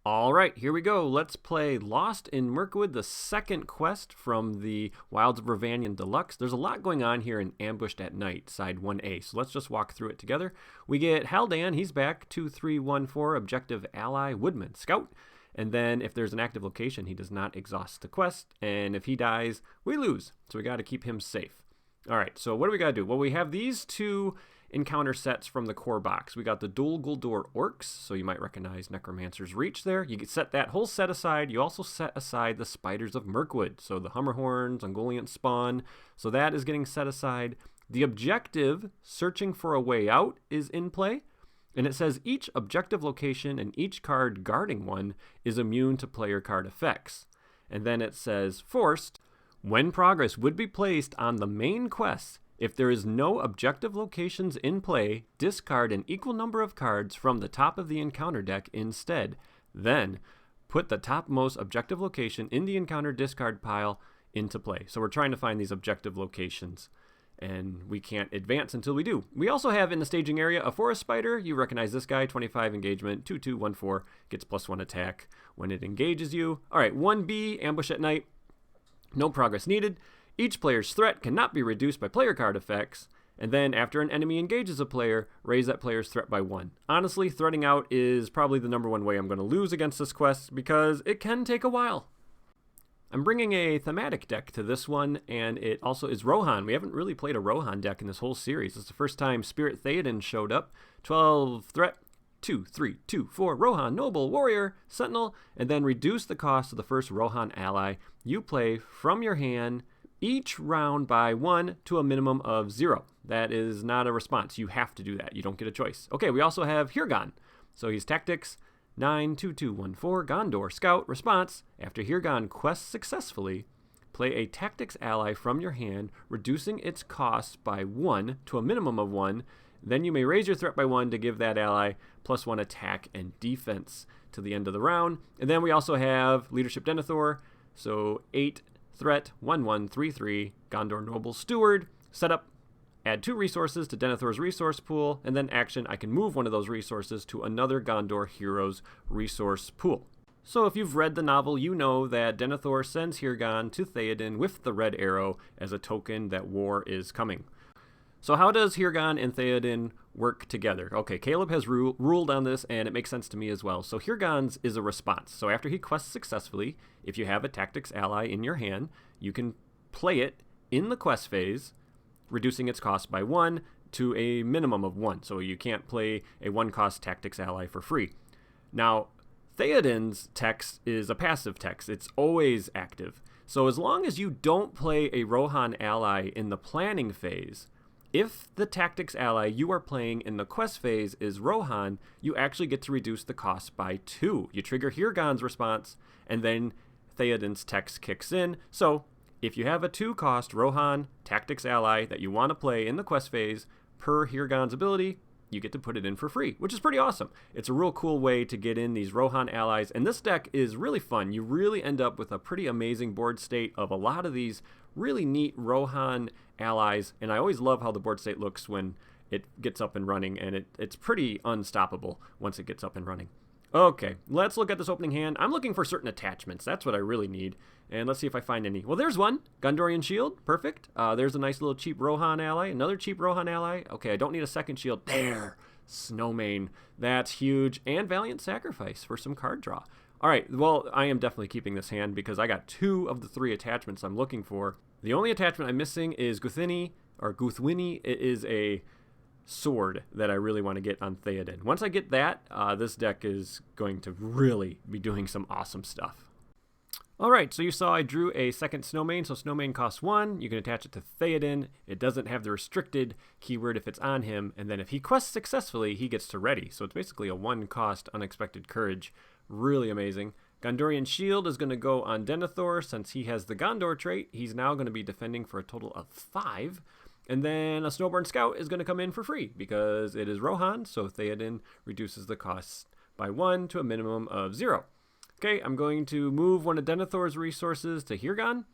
All right, here we go. Let's play Lost in Mirkwood, the second quest from the Wilds of Rivanion Deluxe. There's a lot going on here in Ambushed at Night, side 1A, so let's just walk through it together. We get Haldan, he's back, 2314, objective ally, Woodman, scout. And then if there's an active location, he does not exhaust the quest, and if he dies, we lose. So we got to keep him safe. All right, so what do we got to do? Well, we have these two encounter sets from the core box. We got the Dol Guldur Orcs, so you might recognize Necromancer's Reach there. You can set that whole set aside. You also set aside the Spiders of Mirkwood, so the Hummerhorns, Ungoliant Spawn, so that is getting set aside. The objective, Searching for a Way Out, is in play, and it says each objective location and each card guarding one is immune to player card effects. And then it says Forced, when progress would be placed on the main quest, if there is no objective locations in play, discard an equal number of cards from the top of the encounter deck instead. Then, put the topmost objective location in the encounter discard pile into play. So we're trying to find these objective locations, and we can't advance until we do. We also have in the staging area a Forest Spider. You recognize this guy, 25 engagement, 2214, gets +1 attack when it engages you. All right, 1B, Ambush at Night. No progress needed. Each player's threat cannot be reduced by player card effects, and then after an enemy engages a player, raise that player's threat by 1. Honestly, threating out is probably the number one way I'm going to lose against this quest because it can take a while. I'm bringing a thematic deck to this one, and it also is Rohan. We haven't really played a Rohan deck in this whole series. It's the first time Spirit Theoden showed up. 12 threat, 2, 3, 2, 4, Rohan, Noble, Warrior, Sentinel, and then reduce the cost of the first Rohan ally you play from your hand each round by 1 to a minimum of 0. That is not a response. You have to do that. You don't get a choice. Okay, we also have Hirgan. So he's Tactics, 92214, Gondor, Scout, response. After Hirgan quests successfully, play a Tactics ally from your hand, reducing its cost by 1 to a minimum of 1. Then you may raise your threat by 1 to give that ally +1 attack and defense to the end of the round. And then we also have Leadership Denethor. So 8 threat, 1133, Gondor Noble Steward. Set up, add 2 resources to Denethor's resource pool, and then action, I can move one of those resources to another Gondor hero's resource pool. So if you've read the novel, you know that Denethor sends Hirgan to Theoden with the red arrow as a token that war is coming. So how does Hirgan and Theoden work together? Okay, Caleb has ruled on this, and it makes sense to me as well. So Hirgan's is a response. So after he quests successfully, if you have a Tactics ally in your hand, you can play it in the quest phase, reducing its cost by 1 to a minimum of 1. So you can't play a 1-cost Tactics ally for free. Now, Theoden's text is a passive text. It's always active. So as long as you don't play a Rohan ally in the planning phase, if the Tactics ally you are playing in the quest phase is Rohan, you actually get to reduce the cost by 2. You trigger Hirgan's response, and then Theoden's text kicks in. So if you have a 2-cost Rohan Tactics ally that you want to play in the quest phase, per Hirgan's ability, you get to put it in for free, which is pretty awesome. It's a real cool way to get in these Rohan allies, and this deck is really fun. You really end up with a pretty amazing board state of a lot of these really neat Rohan allies, and I always love how the board state looks when it gets up and running, and it's pretty unstoppable once it gets up and running. Okay, let's look at this opening hand. I'm looking for certain attachments. That's what I really need, and let's see if I find any. Well, there's one. Gondorian Shield, perfect. There's a nice little cheap Rohan ally, another cheap Rohan ally. Okay, I don't need a second shield. There, Snowmane. That's huge, and Valiant Sacrifice for some card draw. All right, well, I am definitely keeping this hand because I got 2 of the 3 attachments I'm looking for. The only attachment I'm missing is Guthini. It is a sword that I really want to get on Theoden. Once I get that, this deck is going to really be doing some awesome stuff. All right, so you saw I drew a second Snowmane, so Snowmane costs 1. You can attach it to Theoden. It doesn't have the restricted keyword if it's on him, and then if he quests successfully, he gets to ready. So it's basically a 1-cost Unexpected Courage. Really amazing. Gondorian Shield is going to go on Denethor. Since he has the Gondor trait, he's now going to be defending for a total of 5. And then a Snowborn Scout is going to come in for free because it is Rohan, so Theoden reduces the cost by 1 to a minimum of 0. Okay, I'm going to move one of Denethor's resources to Hirgan.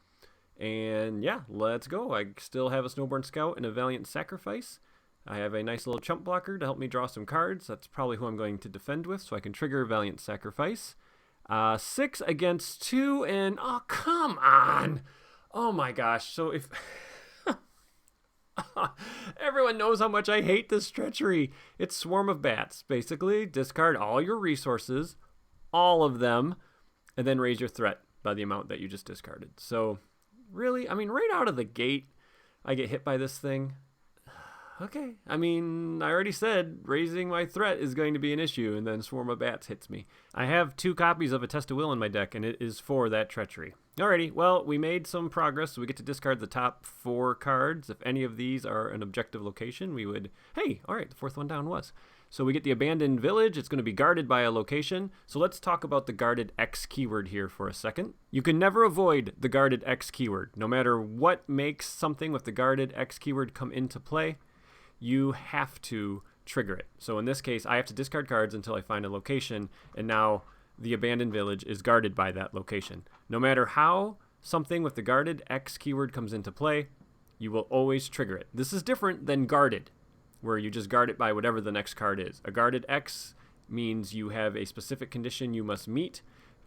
And yeah, let's go. I still have a Snowborn Scout and a Valiant Sacrifice. I have a nice little chump blocker to help me draw some cards. That's probably who I'm going to defend with, so I can trigger Valiant Sacrifice. 6 against 2, and oh, come on. Oh my gosh. So if everyone knows how much I hate this treachery. It's Swarm of Bats. Basically, discard all your resources, all of them, and then raise your threat by the amount that you just discarded. So really, I mean, right out of the gate, I get hit by this thing. Okay. I mean, I already said raising my threat is going to be an issue, and then Swarm of Bats hits me. I have 2 copies of A Test of Will in my deck, and it is for that treachery. Alrighty, well, we made some progress. So we get to discard the top 4 cards. If any of these are an objective location, we would... Hey, alright, the 4th one down was. So we get the Abandoned Village. It's going to be guarded by a location. So let's talk about the guarded X keyword here for a second. You can never avoid the guarded X keyword. No matter what makes something with the guarded X keyword come into play, you have to trigger it. So in this case, I have to discard cards until I find a location, and now the Abandoned Village is guarded by that location. No matter how something with the guarded X keyword comes into play, you will always trigger it. This is different than guarded, where you just guard it by whatever the next card is. A guarded X means you have a specific condition you must meet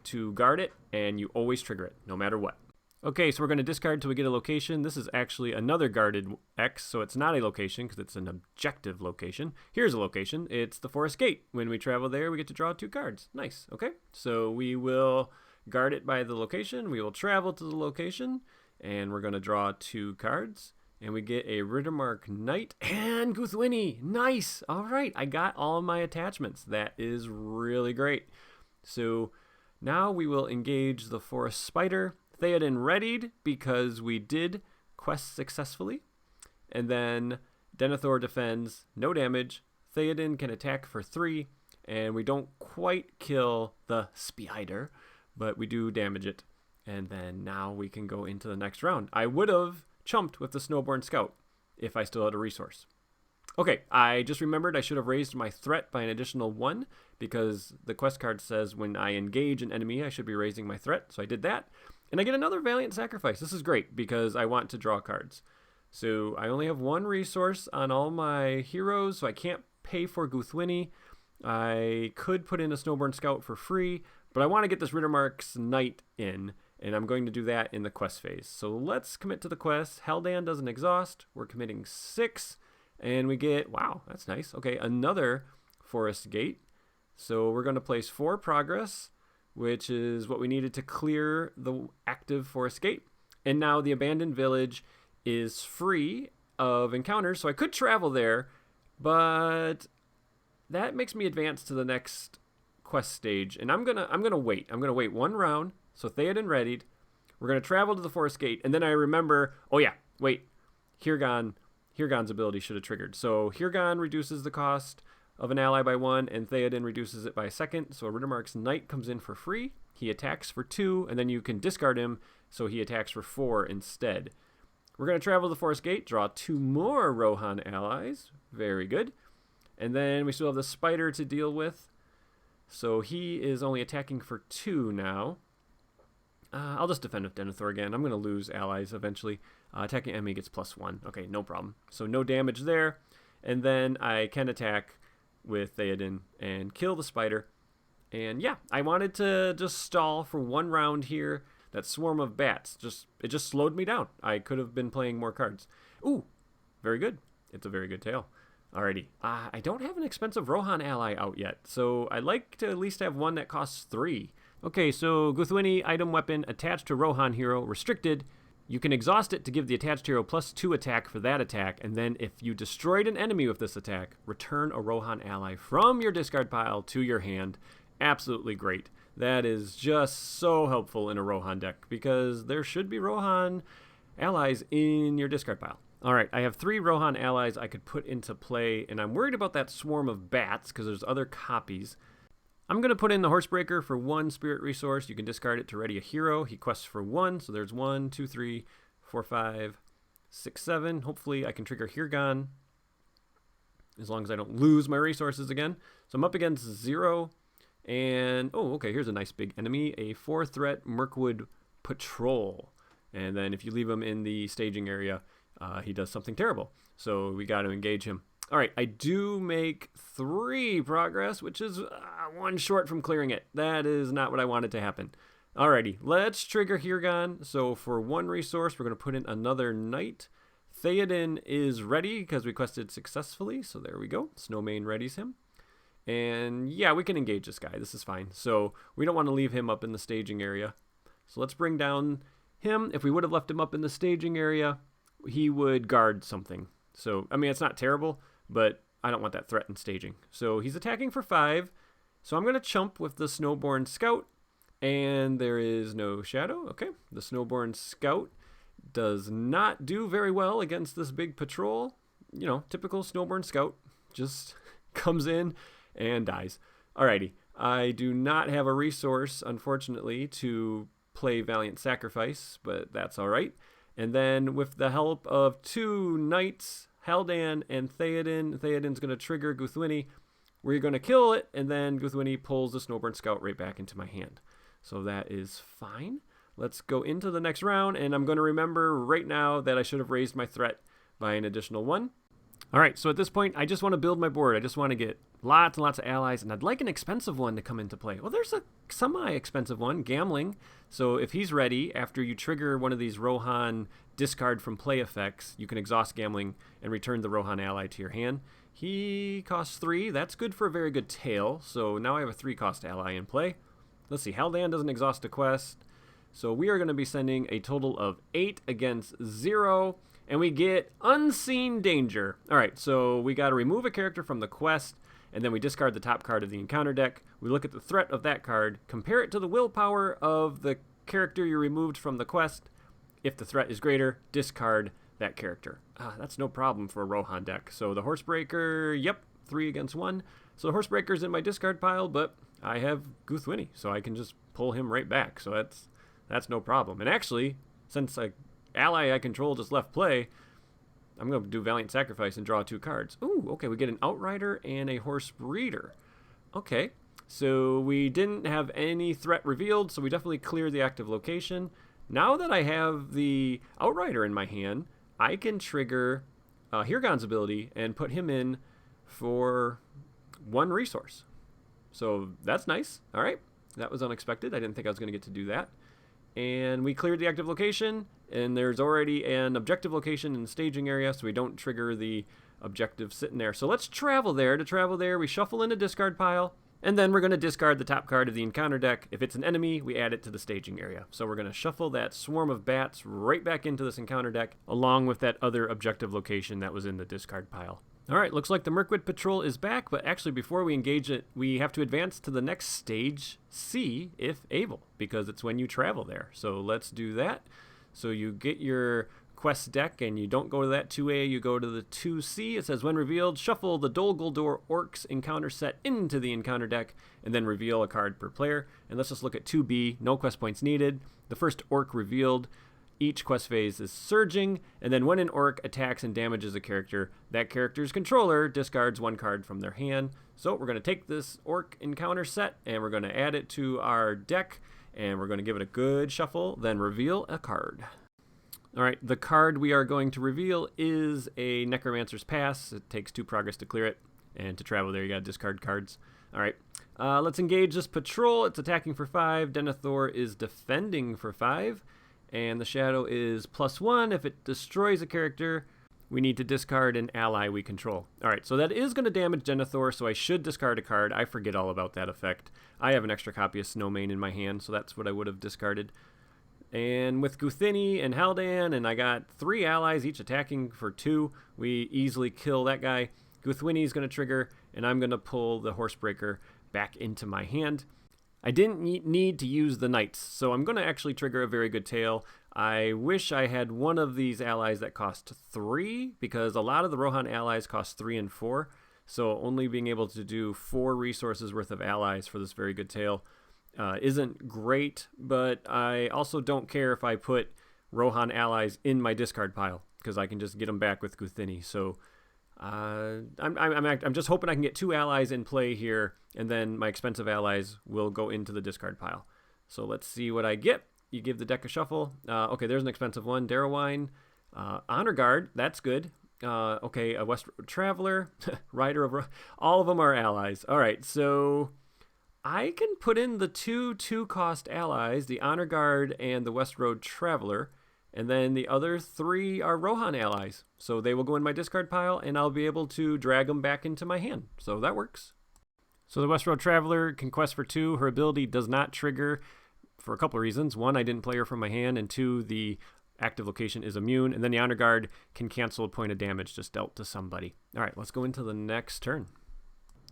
to guard it, and you always trigger it, no matter what. Okay, so we're going to discard till we get a location. This is actually another guarded X, so it's not a location because it's an objective location. Here's a location. It's the Forest Gate. When we travel there, we get to draw 2 cards. Nice, okay? So we will guard it by the location. We will travel to the location, and we're going to draw 2 cards. And we get a Rittermark Knight and Guthwini. Nice! All right, I got all of my attachments. That is really great. So now we will engage the Forest Spider. Theoden readied because we did quest successfully. And then Denethor defends, no damage. Theoden can attack for 3, and we don't quite kill the Spider, but we do damage it. And then now we can go into the next round. I would have chumped with the Snowborn Scout if I still had a resource. Okay, I just remembered I should have raised my threat by an additional 1 because the quest card says when I engage an enemy, I should be raising my threat. So I did that. And I get another Valiant Sacrifice. This is great because I want to draw cards. So I only have 1 resource on all my heroes, so I can't pay for Guthwini. I could put in a Snowborn Scout for free, but I want to get this Rittermark's Knight in, and I'm going to do that in the quest phase. So let's commit to the quest. Haldan doesn't exhaust. We're committing 6, and we get, wow, that's nice. Okay, another Forest Gate. So we're going to place 4 progress, which is what we needed to clear the active Forest Gate. And now the Abandoned Village is free of encounters, so I could travel there, but that makes me advance to the next quest stage. And I'm gonna wait. I'm gonna wait 1 round. So Theoden readied. We're gonna travel to the Forest Gate, and then I remember, oh yeah, wait, Hirgon's ability should have triggered. So Hirgon reduces the cost of an ally by 1, and Theoden reduces it by a 2nd. So Rittermark's Knight comes in for free. He attacks for 2, and then you can discard him, so he attacks for 4 instead. We're going to travel to the Forest Gate, draw 2 more Rohan allies. Very good. And then we still have the Spider to deal with. So he is only attacking for 2 now. I'll just defend with Denethor again. I'm going to lose allies eventually. Attacking enemy gets +1. Okay, no problem. So no damage there. And then I can attack with Theoden and kill the Spider. And yeah, I wanted to just stall for 1 round here. That Swarm of Bats, it just slowed me down. I could have been playing more cards. Ooh, very good. It's a very good tale. Alrighty. I don't have an expensive Rohan ally out yet, so I'd like to at least have 1 that costs 3. Okay, so Guthwini, item weapon, attached to Rohan hero, restricted. You can exhaust it to give the attached hero +2 attack for that attack, and then if you destroyed an enemy with this attack, return a Rohan ally from your discard pile to your hand. Absolutely great. That is just so helpful in a Rohan deck because there should be Rohan allies in your discard pile. All right, I have 3 Rohan allies I could put into play, and I'm worried about that Swarm of Bats because there's other copies. I'm going to put in the Horsebreaker for 1 spirit resource. You can discard it to ready a hero. He quests for 1, so there's 1, 2, 3, 4, 5, 6, 7. Hopefully I can trigger Hirgon as long as I don't lose my resources again. So I'm up against 0. And, oh, okay, here's a nice big enemy, a 4-threat Mirkwood Patrol. And then if you leave him in the staging area, he does something terrible. So we got to engage him. All right, I do make 3 progress, which is 1 short from clearing it. That is not what I wanted to happen. Alrighty, let's trigger Hirgon. So for 1 resource, we're going to put in another knight. Theoden is ready because we quested successfully. So there we go. Snowmane readies him. And yeah, we can engage this guy. This is fine. So we don't want to leave him up in the staging area. So let's bring down him. If we would have left him up in the staging area, he would guard something. So, I mean, it's not terrible, but I don't want that threat in staging. So he's attacking for 5. So I'm going to chump with the Snowborn Scout. And there is no shadow. Okay, the Snowborn Scout does not do very well against this big patrol. You know, typical Snowborn Scout. Just comes in and dies. Alrighty, I do not have a resource, unfortunately, to play Valiant Sacrifice, but that's alright. And then with the help of 2 knights, Haldan and Theoden, Theoden's going to trigger Guthwini. We're going to kill it, and then Guthwini pulls the Snowborn Scout right back into my hand. So that is fine. Let's go into the next round, and I'm going to remember right now that I should have raised my threat by an additional 1. All right, so at this point, I just want to build my board. I just want to get lots and lots of allies, and I'd like an expensive one to come into play. Well, there's a semi-expensive one, Gambling. So if he's ready, after you trigger one of these Rohan discard from play effects, you can exhaust Gambling and return the Rohan ally to your hand. He costs 3. That's good for a very good tail. So now I have a 3-cost ally in play. Let's see, Haldan doesn't exhaust a quest. So we are going to be sending a total of 8 against 0. And we get Unseen Danger. All right, so we got to remove a character from the quest. And then we discard the top card of the encounter deck. We look at the threat of that card. Compare it to the willpower of the character you removed from the quest. If the threat is greater, discard that character. That's no problem for a Rohan deck. So the Horsebreaker, yep, 3 against 1. So the Horsebreaker's in my discard pile, but I have Guthwini, so I can just pull him right back. So that's no problem. And actually, since an ally I control just left play, I'm going to do Valiant Sacrifice and draw 2 cards. Ooh, okay, we get an Outrider and a Horse Breeder. Okay, so we didn't have any threat revealed, so we definitely cleared the active location. Now that I have the Outrider in my hand, I can trigger Hirgon's ability and put him in for 1 resource. So that's nice. All right, that was unexpected. I didn't think I was going to get to do that. And we cleared the active location, and there's already an objective location in the staging area, so we don't trigger the objective sitting there. So let's travel there. To travel there, we shuffle in a discard pile, and then we're going to discard the top card of the encounter deck. If it's an enemy, we add it to the staging area. So we're going to shuffle that Swarm of Bats right back into this encounter deck, along with that other objective location that was in the discard pile. All right, looks like the Mirkwood Patrol is back, but actually before we engage it, we have to advance to the next stage C, if able, because it's when you travel there. So let's do that. So you get your quest deck, and you don't go to that 2A, you go to the 2C. It says, when revealed, shuffle the Dol Guldur Orcs encounter set into the encounter deck, and then reveal a card per player. And let's just look at 2B, no quest points needed. The first Orc revealed. Each quest phase is surging, and then when an orc attacks and damages a character, that character's controller discards 1 card from their hand. So we're going to take this orc encounter set, and we're going to add it to our deck, and we're going to give it a good shuffle, then reveal a card. All right, the card we are going to reveal is a Necromancer's Pass. It takes 2 progress to clear it, and to travel there, you got to discard cards. All right, let's engage this patrol. It's attacking for 5. Denethor is defending for 5. And the shadow is +1. If it destroys a character, we need to discard an ally we control. All right, so that is going to damage Denethor, so I should discard a card. I forget all about that effect. I have an extra copy of Snowmane in my hand, so that's what I would have discarded. And with Guthini and Haldan, and I got 3 allies, each attacking for 2, we easily kill that guy. Guthwini is going to trigger, and I'm going to pull the Horsebreaker back into my hand. I didn't need to use the knights, so I'm going to actually trigger a very good tail. I wish I had one of these allies that cost 3, because a lot of the Rohan allies cost 3 and 4, so only being able to do 4 resources worth of allies for this very good tail isn't great, but I also don't care if I put Rohan allies in my discard pile, because I can just get them back with Guthini. So I'm just hoping I can get 2 allies in play here, and then my expensive allies will go into the discard pile. So let's see what I get. You give the deck a shuffle. Okay, there's an expensive one. Darrowwine. Honor Guard, that's good. Okay, a West Traveler, Rider of... All of them are allies. All right, so I can put in the two cost allies, the Honor Guard and the West Road Traveler, and then the other 3 are Rohan allies. So they will go in my discard pile, and I'll be able to drag them back into my hand. So that works. So the West Road Traveler can quest for 2. Her ability does not trigger for a couple of reasons. 1, I didn't play her from my hand, and 2, the active location is immune, and then the Honor Guard can cancel a point of damage just dealt to somebody. All right, let's go into the next turn.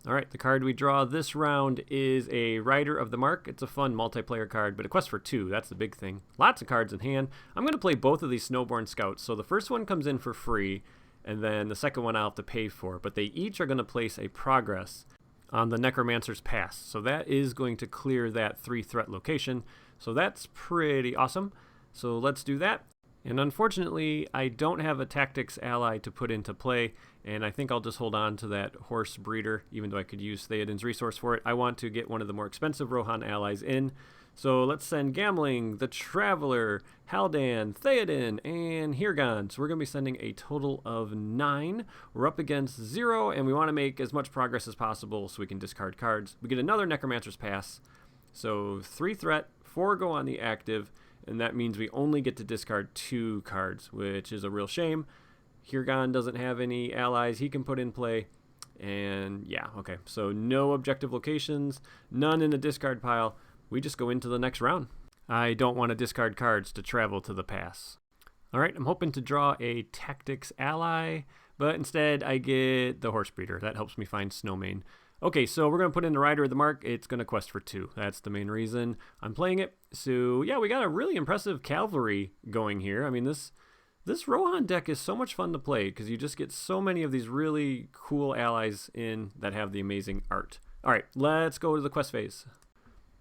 All right, the card we draw this round is a Rider of the Mark. It's a fun multiplayer card, but it quests for 2. That's the big thing. Lots of cards in hand. I'm going to play both of these Snowborn Scouts. So the first one comes in for free, and then the second one I'll have to pay for. But they each are going to place a progress on the Necromancer's Pass. So that is going to clear that 3-threat location. So that's pretty awesome. So let's do that. And unfortunately, I don't have a Tactics ally to put into play, and I think I'll just hold on to that Horse Breeder, even though I could use Theoden's resource for it. I want to get one of the more expensive Rohan allies in. So let's send Gamling, the Traveler, Haldan, Theoden, and Hirgon. So we're going to be sending a total of 9. We're up against 0, and we want to make as much progress as possible so we can discard cards. We get another Necromancer's Pass. So 3 threat, 4 go on the active, and that means we only get to discard 2 cards, which is a real shame. Hirgon doesn't have any allies he can put in play. And yeah, okay. So no objective locations, none in the discard pile. We just go into the next round. I don't want to discard cards to travel to the pass. All right, I'm hoping to draw a Tactics ally, but instead I get the Horse Breeder. That helps me find Snowmane. Okay, so we're going to put in the Rider of the Mark. It's going to quest for 2. That's the main reason I'm playing it. So yeah, we got a really impressive cavalry going here. I mean, this Rohan deck is so much fun to play because you just get so many of these really cool allies in that have the amazing art. All right, let's go to the quest phase.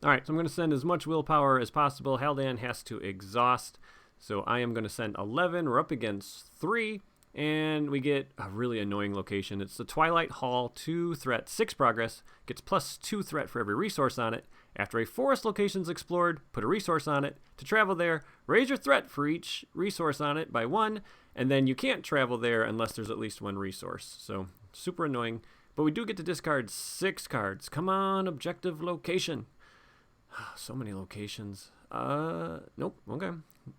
All right, so I'm going to send as much willpower as possible. Haldan has to exhaust, so I am going to send 11. We're up against 3. And we get a really annoying location. It's the Twilight Hall, 2 threat, 6 progress. Gets plus 2 threat for every resource on it. After a forest location's explored, put a resource on it. To travel there, raise your threat for each resource on it by 1. And then you can't travel there unless there's at least 1 resource. So super annoying. But we do get to discard 6 cards. Come on, objective location. So many locations. Nope. Okay.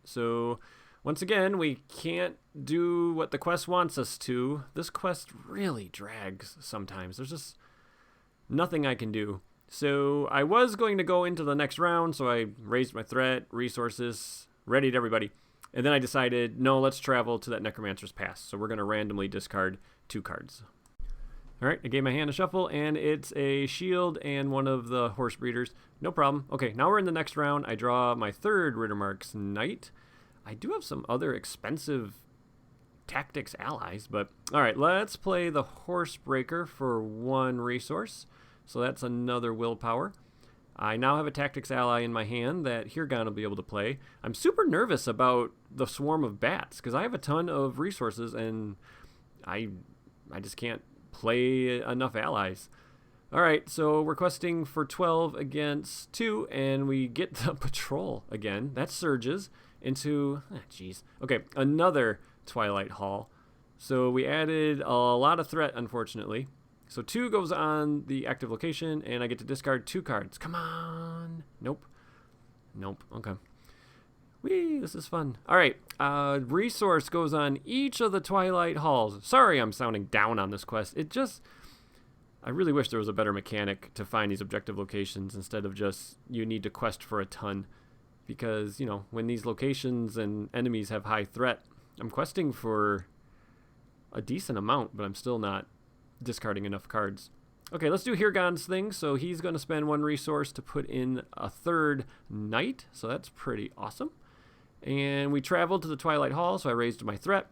So once again, we can't do what the quest wants us to. This quest really drags sometimes. There's just nothing I can do. So I was going to go into the next round, so I raised my threat, resources, readied everybody. And then I decided, no, let's travel to that Necromancer's Pass. So we're going to randomly discard 2 cards. All right, I gave my hand a shuffle, and it's a shield and one of the Horse Breeders. No problem. Okay, now we're in the next round. I draw my 3rd Rittermark's Knight. I do have some other expensive Tactics allies, but all right, let's play the Horsebreaker for 1 resource. So that's another willpower. I now have a Tactics ally in my hand that Hirgon will be able to play. I'm super nervous about the swarm of bats because I have a ton of resources and I just can't play enough allies. All right, so we're questing for 12 against 2, and we get the patrol again. That surges into, okay, another Twilight Hall. So we added a lot of threat, unfortunately. So 2 goes on the active location, and I get to discard 2 cards. Come on. Nope. Nope. Okay. Whee, this is fun. All right, resource goes on each of the Twilight Halls. Sorry I'm sounding down on this quest. I really wish there was a better mechanic to find these objective locations instead of just you need to quest for a ton. Because, you know, when these locations and enemies have high threat, I'm questing for a decent amount, but I'm still not discarding enough cards. Okay, let's do Hirgon's thing. So he's going to spend 1 resource to put in a 3rd Knight. So that's pretty awesome. And we traveled to the Twilight Hall, so I raised my threat.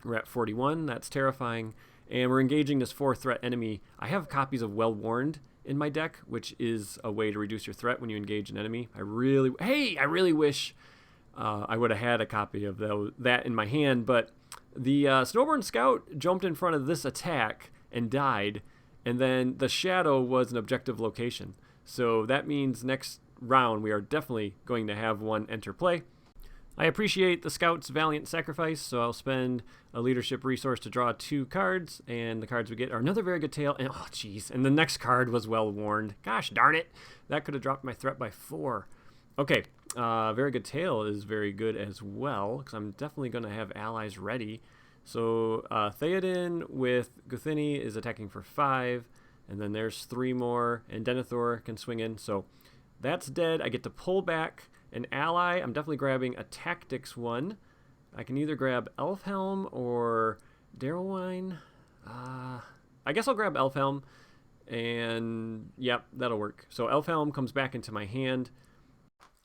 We're at 41. That's terrifying. And we're engaging this 4-threat enemy. I have copies of Well Warned in my deck, which is a way to reduce your threat when you engage an enemy. I really wish I would have had a copy of that in my hand, but the Snowborn Scout jumped in front of this attack and died, and then the shadow was an objective location. So that means next round we are definitely going to have one enter play. I appreciate the scout's valiant sacrifice, so I'll spend a leadership resource to draw 2 cards, and the cards we get are another very good tale, and oh jeez, and the next card was well warned. Gosh darn it, that could have dropped my threat by 4. Okay, very good tale is very good as well, because I'm definitely going to have allies ready. So Theoden with Guthini is attacking for 5, and then there's 3 more, and Denethor can swing in, so that's dead. I get to pull back an ally. I'm definitely grabbing a tactics one. I can either grab Elfhelm or Darrowwine. I guess I'll grab Elfhelm, and yep, that'll work. So Elfhelm comes back into my hand.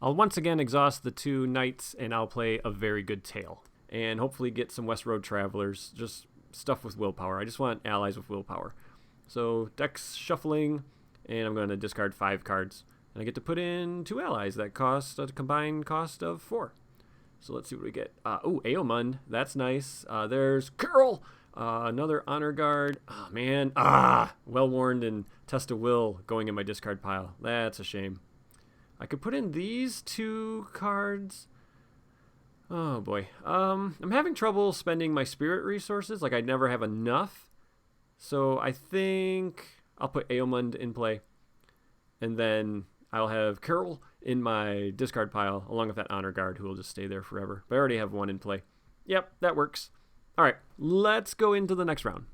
I'll once again exhaust the 2 knights, and I'll play a very good tale, and hopefully get some West Road Travelers, just stuff with willpower. I just want allies with willpower. So deck's shuffling, and I'm going to discard 5 cards. And I get to put in 2 allies that cost a combined cost of 4. So let's see what we get. Eomund, that's nice. There's Carol, another Honor Guard. Oh, man. Well-Warned and Test of Will going in my discard pile. That's a shame. I could put in these 2 cards. Oh, boy. I'm having trouble spending my spirit resources. Like, I never have enough. So I think I'll put Eomund in play. And then I'll have Carol in my discard pile, along with that Honor Guard, who will just stay there forever. But I already have 1 in play. Yep, that works. All right, let's go into the next round.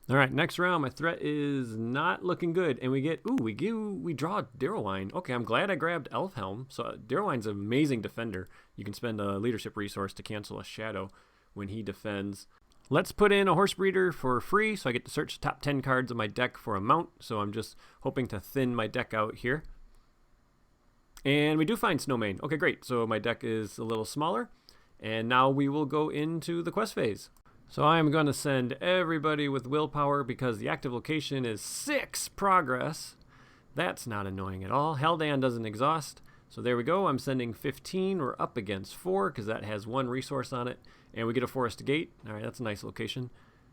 All right, next round, my threat is not looking good. And we draw Darrowwine. Okay, I'm glad I grabbed Elfhelm. So Darrowwine's an amazing defender. You can spend a leadership resource to cancel a shadow when he defends. Let's put in a horse breeder for free, so I get to search the top 10 cards of my deck for a mount. So I'm just hoping to thin my deck out here. And we do find Snowmane. Okay, great. So my deck is a little smaller. And now we will go into the quest phase. So I'm going to send everybody with willpower because the active location is 6 progress. That's not annoying at all. Haldan doesn't exhaust. So there we go. I'm sending 15. We're up against 4 because that has 1 resource on it. And we get a forest gate. All right, that's a nice location.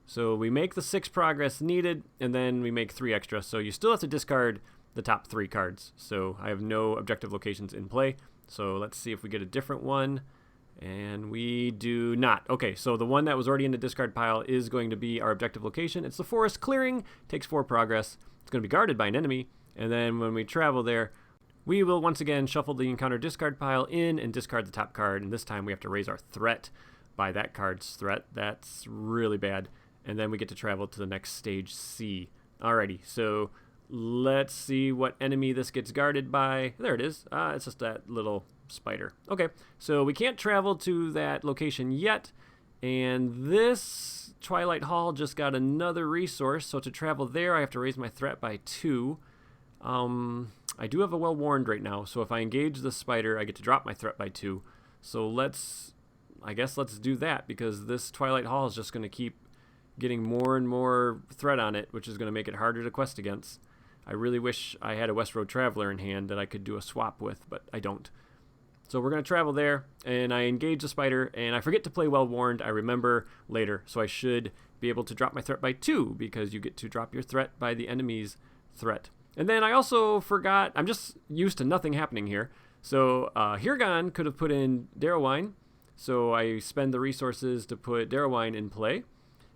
So we make the 6 progress needed, and then we make 3 extra. So you still have to discard the top 3 cards. So I have no objective locations in play. So let's see if we get a different one. And we do not. Okay, so the one that was already in the discard pile is going to be our objective location. It's the forest clearing. Takes 4 progress. It's going to be guarded by an enemy. And then when we travel there, we will once again shuffle the encounter discard pile in and discard the top card. And this time we have to raise our threat by that card's threat. That's really bad. And then we get to travel to the next stage C. Alrighty, so let's see what enemy this gets guarded by. There it is. It's just that little spider. Okay, so we can't travel to that location yet. And this Twilight Hall just got another resource. So to travel there, I have to raise my threat by 2. I do have a well-warned right now. So if I engage the spider, I get to drop my threat by 2. So I guess let's do that, because this Twilight Hall is just going to keep getting more and more threat on it, which is going to make it harder to quest against. I really wish I had a West Road Traveler in hand that I could do a swap with, but I don't. So we're going to travel there, and I engage the spider, and I forget to play Well-Warned. I remember later, so I should be able to drop my threat by 2, because you get to drop your threat by the enemy's threat. And then I also forgot, I'm just used to nothing happening here. So Hirgan could have put in Darrowwine, so I spend the resources to put Darrowwine in play.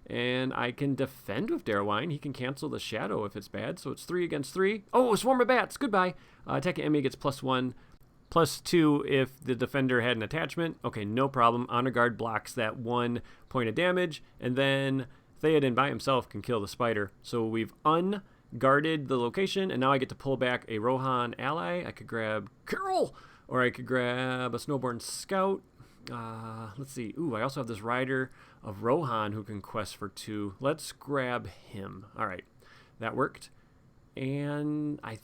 And I can defend with Darrowwine. He can cancel the shadow if it's bad. So it's 3 against 3. Oh, a swarm of bats. Goodbye. Attacking enemy gets +1, +2 if the defender had an attachment. Okay, no problem. Honor Guard blocks that 1 point of damage. And then Theoden by himself can kill the spider. So we've unguarded the location. And now I get to pull back a Rohan ally. I could grab Carol. Or I could grab a Snowborn Scout. Let's see. Ooh, I also have this Rider of Rohan who can quest for 2. Let's grab him. All right, that worked. And I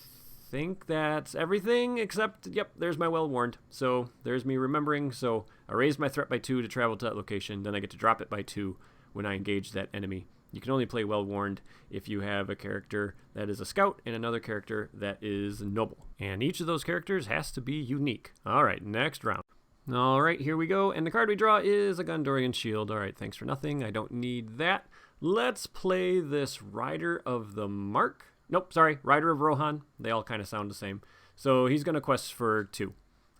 think that's everything except, yep, there's my Well-Warned. So there's me remembering. So I raised my threat by 2 to travel to that location. Then I get to drop it by 2 when I engage that enemy. You can only play Well-Warned if you have a character that is a scout and another character that is noble. And each of those characters has to be unique. All right, next round. All right, here we go. And the card we draw is a Gondorian Shield. All right, thanks for nothing. I don't need that. Let's play this Rider of the Mark. Nope, sorry, Rider of Rohan. They all kind of sound the same. So he's going to quest for 2.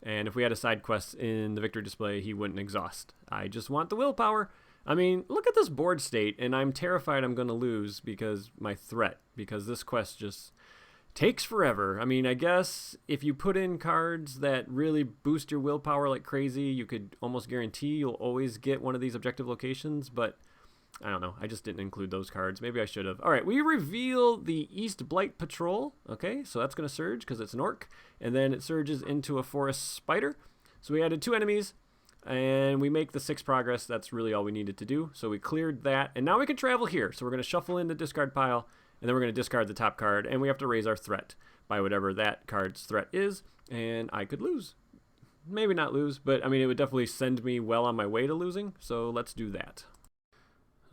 And if we had a side quest in the victory display, he wouldn't exhaust. I just want the willpower. I mean, look at this board state, and I'm terrified I'm going to lose because this quest just takes forever. I mean, I guess if you put in cards that really boost your willpower like crazy, you could almost guarantee you'll always get one of these objective locations, but I don't know. I just didn't include those cards. Maybe I should have. All right, we reveal the East Blight Patrol. Okay, so that's going to surge because it's an orc, and then it surges into a forest spider. So we added 2 enemies, and we make the 6 progress. That's really all we needed to do. So we cleared that, and now we can travel here. So we're going to shuffle in the discard pile, and then we're going to discard the top card, and we have to raise our threat by whatever that card's threat is, and I could lose. Maybe not lose, but I mean, it would definitely send me well on my way to losing, so let's do that.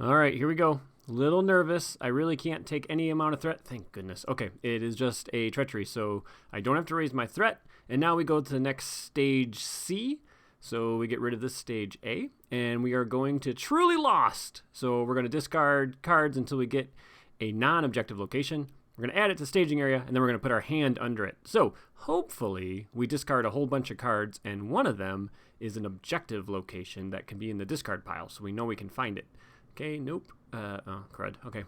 All right, here we go. A little nervous. I really can't take any amount of threat. Thank goodness. Okay, it is just a treachery, so I don't have to raise my threat, and now we go to the next stage C. So we get rid of this stage A, and we are going to Truly Lost. So we're going to discard cards until we get a non-objective location. We're going to add it to staging area, and then we're going to put our hand under it. So hopefully we discard a whole bunch of cards, and one of them is an objective location that can be in the discard pile, so we know we can find it. Okay, nope. Oh, crud. Okay.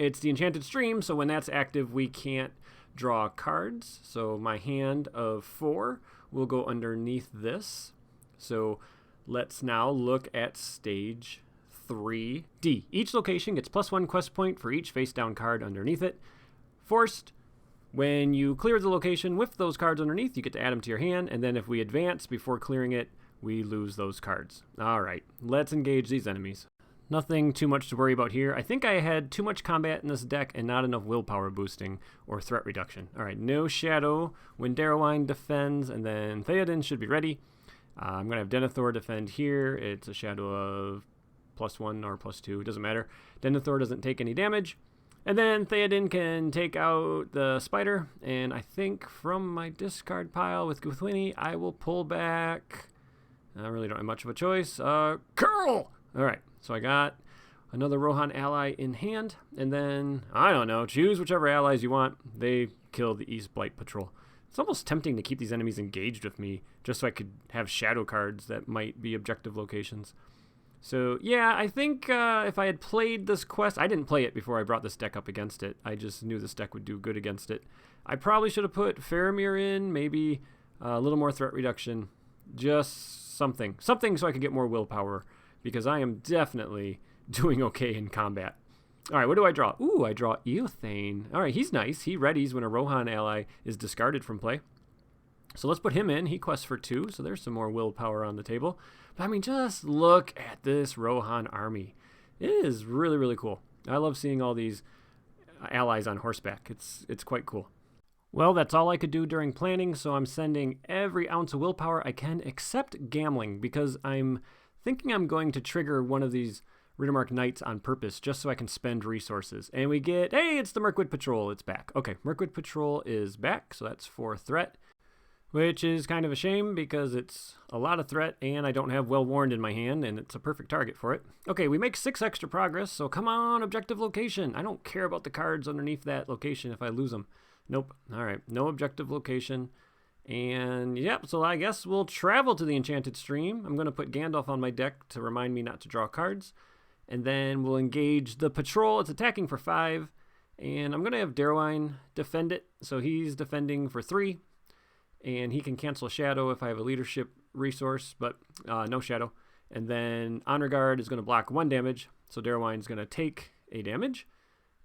It's the Enchanted Stream, so when that's active, we can't draw cards. So my hand of 4 will go underneath this. So let's now look at stage 3D. Each location gets +1 quest point for each face-down card underneath it. Forced, when you clear the location with those cards underneath, you get to add them to your hand, and then if we advance before clearing it, we lose those cards. All right, let's engage these enemies. Nothing too much to worry about here. I think I had too much combat in this deck and not enough willpower boosting or threat reduction. All right, no shadow when Darrowine defends, and then Theoden should be ready. I'm going to have Denethor defend here. It's a shadow of +1 or +2, doesn't matter. Denethor doesn't take any damage. And then Theoden can take out the spider, and I think from my discard pile with Gwythyni, I will pull back. I really don't have much of a choice. Curl! All right. So I got another Rohan ally in hand, and then, I don't know, choose whichever allies you want. They kill the East Blight Patrol. It's almost tempting to keep these enemies engaged with me, just so I could have shadow cards that might be objective locations. So, yeah, I think if I had played this quest, I didn't play it before I brought this deck up against it. I just knew this deck would do good against it. I probably should have put Faramir in, maybe a little more threat reduction, just something so I could get more willpower, because I am definitely doing okay in combat. All right, what do I draw? Ooh, I draw Eothane. All right, he's nice. He readies when a Rohan ally is discarded from play. So let's put him in. He quests for 2, so there's some more willpower on the table. But I mean, just look at this Rohan army. It is really, really cool. I love seeing all these allies on horseback. It's quite cool. Well, that's all I could do during planning, so I'm sending every ounce of willpower I can, except gambling, because I'm thinking I'm going to trigger one of these Riddermark Knights on purpose, just so I can spend resources. And we get, hey, it's the Mirkwood Patrol. It's back. Okay, Mirkwood Patrol is back, so that's 4 threat, which is kind of a shame because it's a lot of threat, and I don't have Well Warned in my hand, and it's a perfect target for it. Okay, we make 6 extra progress, so come on, objective location. I don't care about the cards underneath that location if I lose them. Nope. All right, no objective location. And yep, so I guess we'll travel to the Enchanted Stream. I'm going to put Gandalf on my deck to remind me not to draw cards. And then we'll engage the patrol. It's attacking for 5. And I'm going to have Darrowine defend it. So he's defending for 3. And he can cancel Shadow if I have a leadership resource, but no Shadow. And then Honor Guard is going to block 1 damage. So Darrowine's going to take a damage.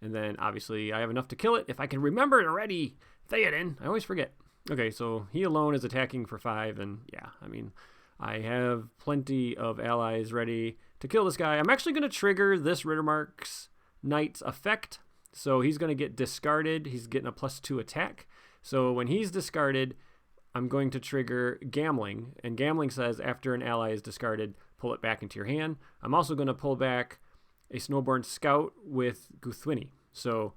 And then obviously I have enough to kill it. If I can remember it already, Theoden. I always forget. Okay, so he alone is attacking for 5, and yeah, I mean, I have plenty of allies ready to kill this guy. I'm actually going to trigger this Riddermark's Knight's effect, so he's going to get discarded. He's getting a +2 attack. So when he's discarded, I'm going to trigger Gambling, and Gambling says after an ally is discarded, pull it back into your hand. I'm also going to pull back a Snowborn Scout with Gwythyni. So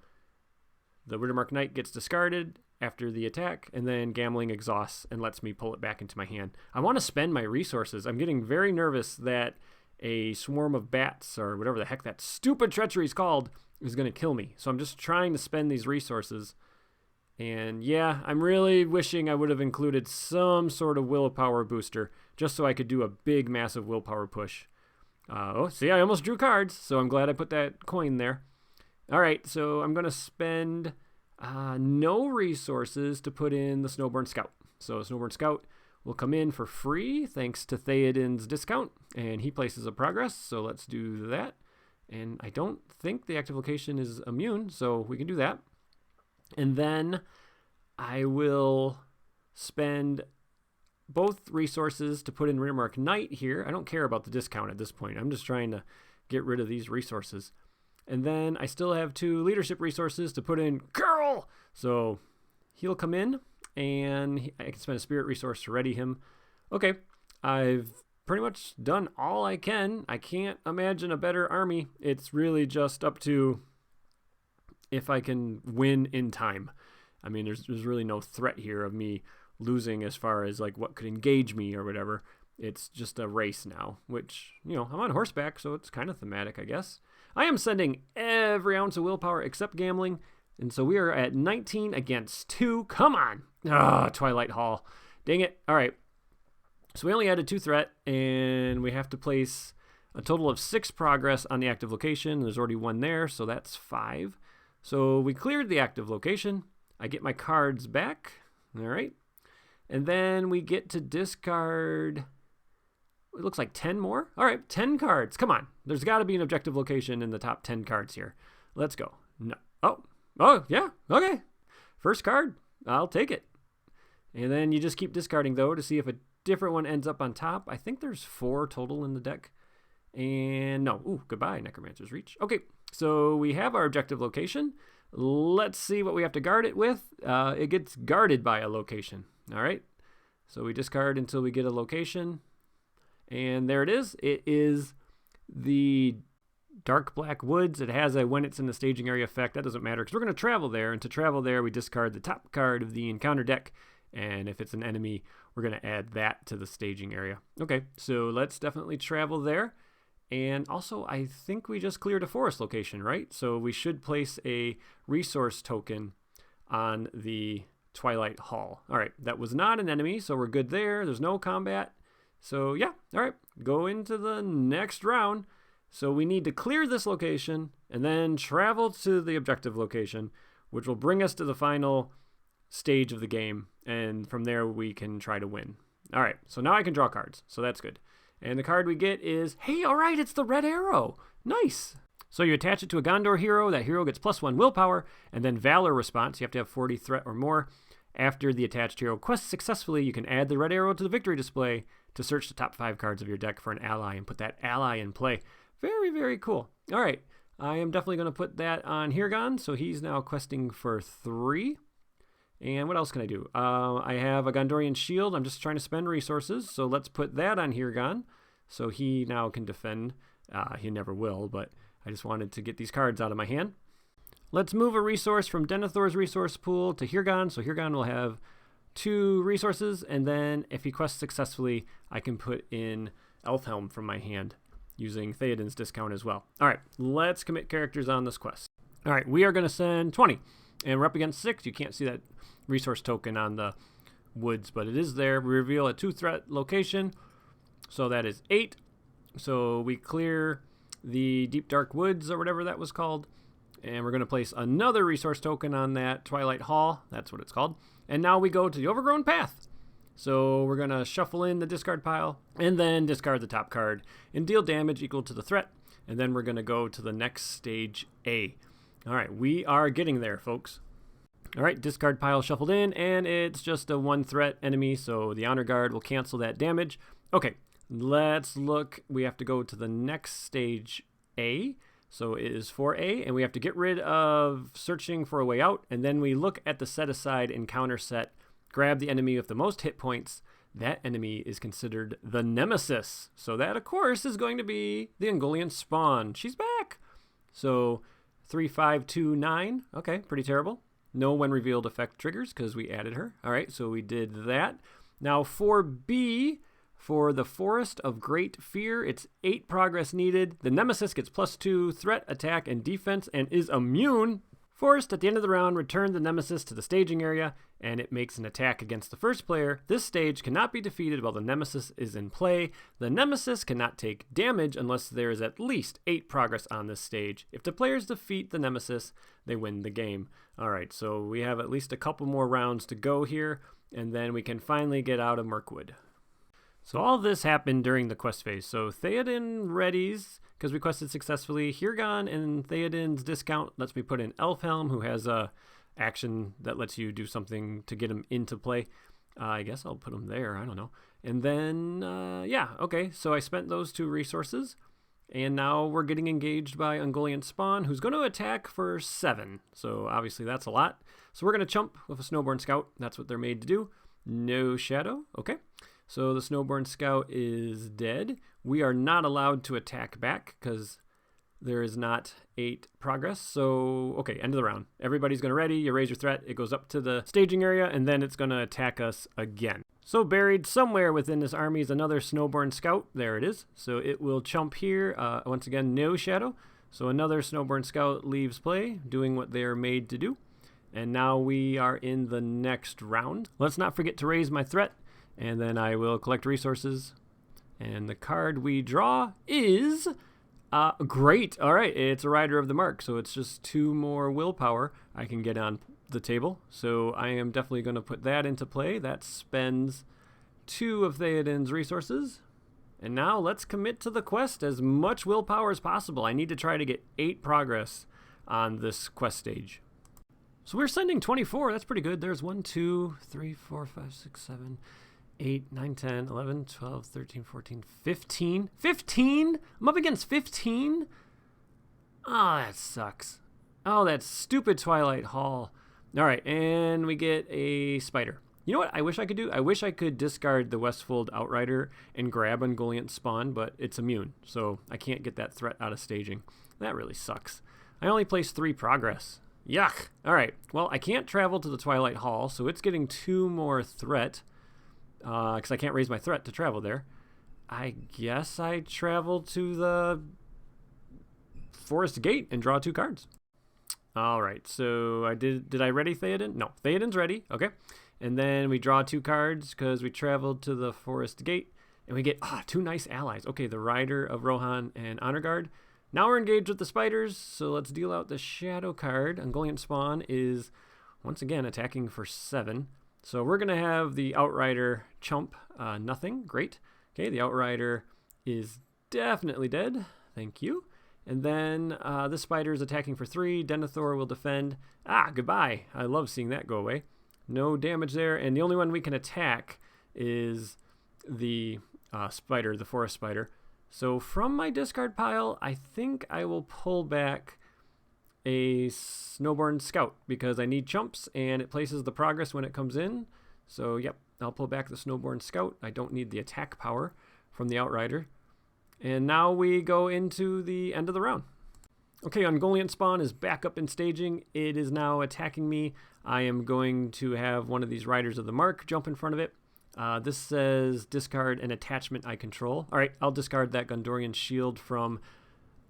the Riddermark Knight gets discarded after the attack, and then Gambling exhausts and lets me pull it back into my hand. I want to spend my resources. I'm getting very nervous that a swarm of bats, or whatever the heck that stupid treachery is called, is going to kill me. So I'm just trying to spend these resources And yeah, I'm really wishing I would have included some sort of willpower booster just so I could do a big, massive willpower push. See, I almost drew cards, so I'm glad I put that coin there. All right, so I'm going to spend no resources to put in the Snowborn Scout. So Snowborn Scout will come in for free thanks to Theoden's discount, and he places a progress, so let's do that. And I don't think the active location is immune, so we can do that. And then I will spend both resources to put in Rearmark Knight here. I don't care about the discount at this point. I'm just trying to get rid of these resources. And then I still have 2 leadership resources to put in Girl. So he'll come in, and I can spend a spirit resource to ready him. Okay, I've pretty much done all I can. I can't imagine a better army. It's really just up to if I can win in time. I mean, there's really no threat here of me losing as far as like what could engage me or whatever. It's just a race now, which, I'm on horseback, so it's kind of thematic, I guess. I am sending every ounce of willpower except gambling, and so we are at 19 against 2. Come on! Twilight Hall. Dang it. All right. So we only added 2 threat, and we have to place a total of 6 progress on the active location. There's already 1 there, so that's 5. So we cleared the active location. I get my cards back. All right. And then we get to discard, it looks like 10 more. All right, 10 cards. Come on. There's got to be an objective location in the top 10 cards here. Let's go. No. Oh, yeah. Okay. First card. I'll take it. And then you just keep discarding, though, to see if a different one ends up on top. I think there's 4 total in the deck. And no. Ooh, goodbye, Necromancer's Reach. Okay, so we have our objective location. Let's see what we have to guard it with. It gets guarded by a location. All right. So we discard until we get a location. And there it is. It is the Dark Black Woods. It has a when it's in the staging area effect. That doesn't matter because we're going to travel there. And to travel there, we discard the top card of the encounter deck. And if it's an enemy, we're going to add that to the staging area. Okay, so let's definitely travel there. And also, I think we just cleared a forest location, right? So we should place a resource token on the Twilight Hall. All right, that was not an enemy, so we're good there. There's no combat. So yeah, all right, go into the next round. So we need to clear this location and then travel to the objective location, which will bring us to the final stage of the game. And from there, we can try to win. All right, so now I can draw cards, so that's good. And the card we get is, hey, all right, it's the red arrow. Nice. So you attach it to a Gondor hero. That hero gets +1 willpower, and then Valor response. You have to have 40 threat or more. After the attached hero quests successfully, you can add the red arrow to the victory display to search the top 5 cards of your deck for an ally and put that ally in play. Very, very cool. All right, I am definitely going to put that on Hirgon. So he's now questing for 3. And what else can I do? I have a Gondorian shield. I'm just trying to spend resources. So let's put that on Hirgon. So he now can defend. He never will, but I just wanted to get these cards out of my hand. Let's move a resource from Denethor's resource pool to Hirgon. So Hirgon will have 2 resources. And then if he quests successfully, I can put in Elfhelm from my hand using Theoden's discount as well. All right, let's commit characters on this quest. All right, we are going to send 20. And we're up against 6. You can't see that resource token on the woods, but it is there. We reveal a 2 threat location. So that is 8. So we clear the Deep Dark Woods or whatever that was called. And we're going to place another resource token on that Twilight Hall. That's what it's called. And now we go to the Overgrown Path. So we're going to shuffle in the discard pile and then discard the top card and deal damage equal to the threat. And then we're going to go to the next stage A. All right, we are getting there, folks. All right, discard pile shuffled in, and it's just a 1 threat enemy, so the Honor Guard will cancel that damage. Okay, let's look. We have to go to the next stage A. So it is 4A, and we have to get rid of searching for a way out, and then we look at the set aside encounter set, grab the enemy with the most hit points. That enemy is considered the Nemesis. So that, of course, is going to be the Ungoliant Spawn. She's back. So 3, 5, 2, 9. Okay, pretty terrible. No when revealed effect triggers because we added her. All right, so we did that. Now 4B, for the Forest of Great Fear, it's 8 progress needed. The Nemesis gets +2 threat, attack, and defense and is immune Forced, at the end of the round, return the Nemesis to the staging area, and it makes an attack against the first player. This stage cannot be defeated while the Nemesis is in play. The Nemesis cannot take damage unless there is at least 8 progress on this stage. If the players defeat the Nemesis, they win the game. Alright, so we have at least a couple more rounds to go here, and then we can finally get out of Mirkwood. So all this happened during the quest phase. So Theoden readies, because we quested successfully. Hirgon and Theoden's discount lets me put in Elfhelm, who has a action that lets you do something to get him into play. I guess I'll put him there. I don't know. And then, yeah, okay. So I spent those 2 resources. And now we're getting engaged by Ungoliant Spawn, who's going to attack for 7. So obviously that's a lot. So we're going to chump with a Snowborn Scout. That's what they're made to do. No shadow. Okay. So the Snowborn Scout is dead. We are not allowed to attack back because there is not 8 progress. So, okay, end of the round. Everybody's going to ready. You raise your threat. It goes up to the staging area, and then it's going to attack us again. So buried somewhere within this army is another Snowborn Scout. There it is. So it will chump here. Once again, no shadow. So another Snowborn Scout leaves play, doing what they're made to do. And now we are in the next round. Let's not forget to raise my threat. And then I will collect resources. And the card we draw is great. All right, it's a Rider of the Mark. So it's just 2 more willpower I can get on the table. So I am definitely going to put that into play. That spends 2 of Theoden's resources. And now let's commit to the quest as much willpower as possible. I need to try to get 8 progress on this quest stage. So we're sending 24. That's pretty good. There's 1, 2, 3, 4, 5, 6, 7... 8, 9, 10, 11, 12, 13, 14, 15. 15? I'm up against 15? Oh, that sucks. Oh, that stupid Twilight Hall. All right, and we get a spider. You know what I wish I could do? I wish I could discard the Westfold Outrider and grab Ungoliant Spawn, but it's immune, so I can't get that threat out of staging. That really sucks. I only placed 3 progress. Yuck. All right, well, I can't travel to the Twilight Hall, so it's getting 2 more threat. Because I can't raise my threat to travel there. I guess I travel to the Forest Gate and draw 2 cards. All right, so I did I ready Theoden? No, Theoden's ready. Okay. And then we draw 2 cards because we traveled to the Forest Gate. And we get 2 nice allies. Okay, the Rider of Rohan and Honor Guard. Now we're engaged with the spiders, so let's deal out the Shadow card. Ungoliant Spawn is, once again, attacking for 7. So we're going to have the Outrider chump nothing. Great. Okay, the Outrider is definitely dead. Thank you. And then this spider is attacking for 3. Denethor will defend. Goodbye. I love seeing that go away. No damage there. And the only one we can attack is the spider, the forest spider. So from my discard pile, I think I will pull back a Snowborn Scout because I need chumps and it places the progress when it comes in. So yep, I'll pull back the Snowborn Scout. I don't need the attack power from the Outrider. And now we go into the end of the round. Okay, Ungoliant Spawn is back up in staging. It is now attacking me. I am going to have one of these Riders of the Mark jump in front of it. This says discard an attachment I control. All right, I'll discard that Gondorian shield from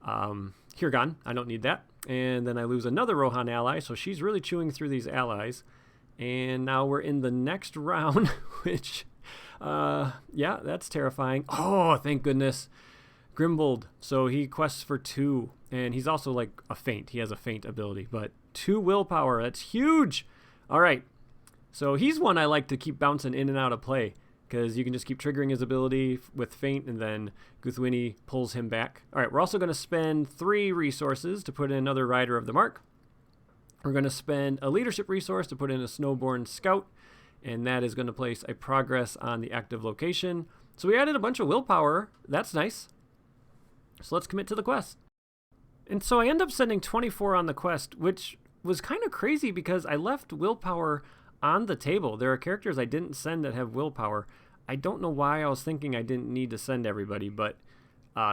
Hirgon. I don't need that. And then I lose another Rohan ally, so she's really chewing through these allies. And now we're in the next round, which, yeah, that's terrifying. Oh, thank goodness. Grimbold. So he quests for 2, and he's also like a feint. He has a feint ability, but 2 willpower. That's huge. All right. So he's one I like to keep bouncing in and out of play because you can just keep triggering his ability with feint, and then Guthwini pulls him back. All right, we're also going to spend 3 resources to put in another Rider of the Mark. We're going to spend a leadership resource to put in a Snowborn Scout, and that is going to place a progress on the active location. So we added a bunch of willpower. That's nice. So let's commit to the quest. And so I end up sending 24 on the quest, which was kind of crazy because I left willpower on the table. There are characters I didn't send that have willpower. I don't know why I was thinking I didn't need to send everybody, but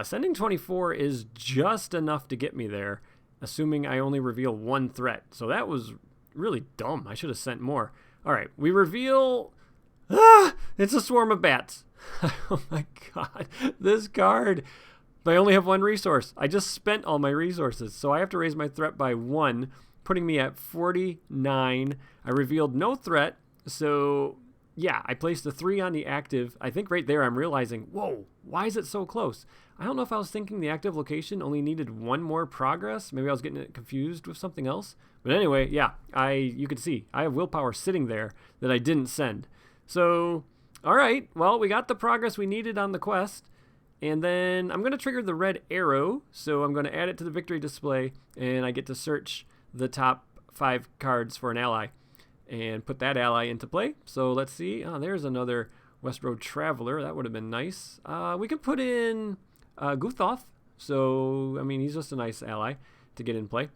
sending 24 is just enough to get me there, assuming I only reveal 1 threat. So that was really dumb. I should have sent more. All right, we reveal... it's a swarm of bats. Oh my god, this card. But I only have 1 resource. I just spent all my resources, so I have to raise my threat by 1 putting me at 49. I revealed no threat, so yeah, I placed a 3 on the active. I think right there I'm realizing, whoa, why is it so close? I don't know if I was thinking the active location only needed 1 more progress. Maybe I was getting it confused with something else. But anyway, yeah, you can see I have willpower sitting there that I didn't send. So, all right, well, we got the progress we needed on the quest. And then I'm going to trigger the red arrow. So I'm going to add it to the victory display. And I get to search the top 5 cards for an ally and put that ally into play. So let's see. Oh, there's another West Road Traveler. That would have been nice. We can put in Guthoth. So, I mean, he's just a nice ally to get in play.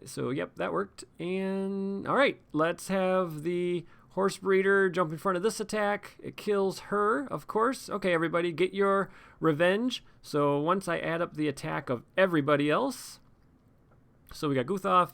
So, yep, that worked. And, all right, let's have the Horse Breeder jump in front of this attack. It kills her, of course. Okay, everybody, get your revenge. So, once I add up the attack of everybody else. So, we got Guthoth.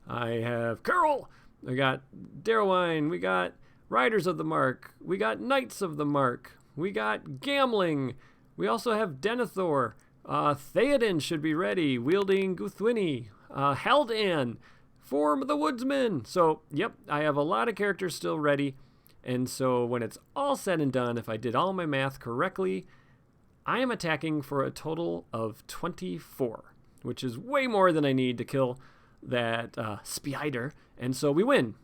I have Carol. We got Darrowine. We got Riders of the Mark. We got Knights of the Mark. We got Gambling. We also have Denethor. Theoden should be ready, wielding Guthwini. Haldan, Form the Woodsman. So, yep, I have a lot of characters still ready. And so when it's all said and done, if I did all my math correctly, I am attacking for a total of 24, which is way more than I need to kill that Spider. And so we win.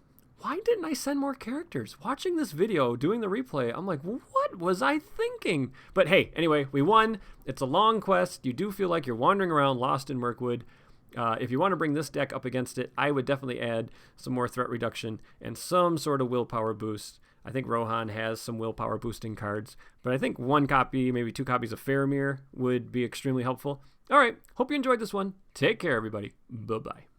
Why didn't I send more characters? Watching this video, doing the replay, I'm like, what was I thinking? But hey, anyway, we won. It's a long quest. You do feel like you're wandering around lost in Mirkwood. If you want to bring this deck up against it, I would definitely add some more threat reduction and some sort of willpower boost. I think Rohan has some willpower boosting cards, but I think 1 copy, maybe 2 copies of Faramir would be extremely helpful. All right, hope you enjoyed this one. Take care, everybody. Bye-bye.